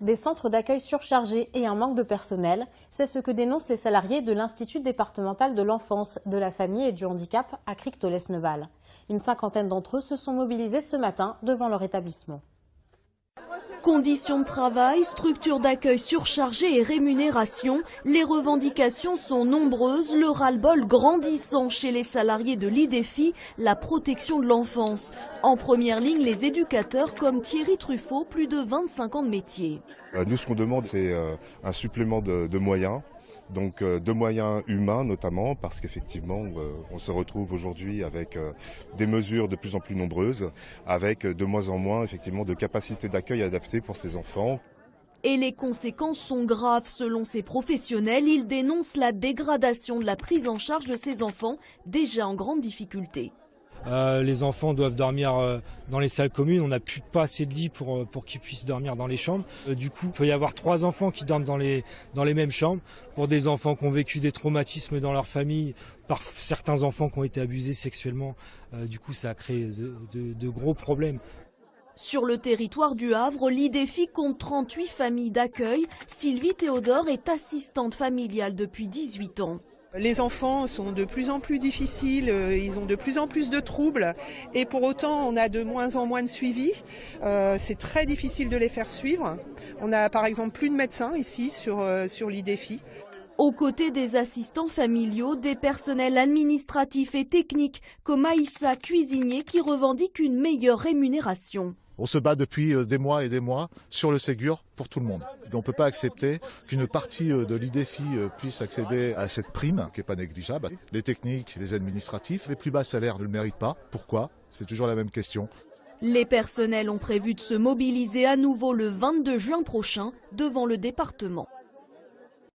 Des centres d'accueil surchargés et un manque de personnel, c'est ce que dénoncent les salariés de l'Institut départemental de l'enfance, de la famille et du handicap à Cricq-Tolès-Neval. Une cinquantaine d'entre eux se sont mobilisés ce matin devant leur établissement. Conditions de travail, structure d'accueil surchargée et rémunération, les revendications sont nombreuses, le ras-le-bol grandissant chez les salariés de l'IDEFI, la protection de l'enfance. En première ligne, les éducateurs comme Thierry Truffaut, plus de 25 ans de métier. Nous, ce qu'on demande, c'est un supplément de moyens. Donc de moyens humains notamment, parce qu'effectivement on se retrouve aujourd'hui avec des mesures de plus en plus nombreuses, avec de moins en moins effectivement de capacités d'accueil adaptées pour ces enfants. Et les conséquences sont graves selon ces professionnels. Ils dénoncent la dégradation de la prise en charge de ces enfants déjà en grande difficulté. Les enfants doivent dormir dans les salles communes, on n'a plus pas assez de lits pour qu'ils puissent dormir dans les chambres. Du coup, il peut y avoir 3 enfants qui dorment dans les mêmes chambres. Pour des enfants qui ont vécu des traumatismes dans leur famille, par certains enfants qui ont été abusés sexuellement, du coup ça a créé de gros problèmes. Sur le territoire du Havre, l'IDEFI compte 38 familles d'accueil. Sylvie Théodore est assistante familiale depuis 18 ans. Les enfants sont de plus en plus difficiles, ils ont de plus en plus de troubles et pour autant on a de moins en moins de suivi. C'est très difficile de les faire suivre. On a par exemple plus de médecins ici sur l'IDEFI. Aux côtés des assistants familiaux, des personnels administratifs et techniques comme Aïssa, cuisinier, qui revendiquent une meilleure rémunération. On se bat depuis des mois et des mois sur le Ségur pour tout le monde. On ne peut pas accepter qu'une partie de l'IDEFI puisse accéder à cette prime, qui n'est pas négligeable. Les techniques, les administratifs, les plus bas salaires ne le méritent pas. Pourquoi? C'est toujours la même question. Les personnels ont prévu de se mobiliser à nouveau le 22 juin prochain devant le département.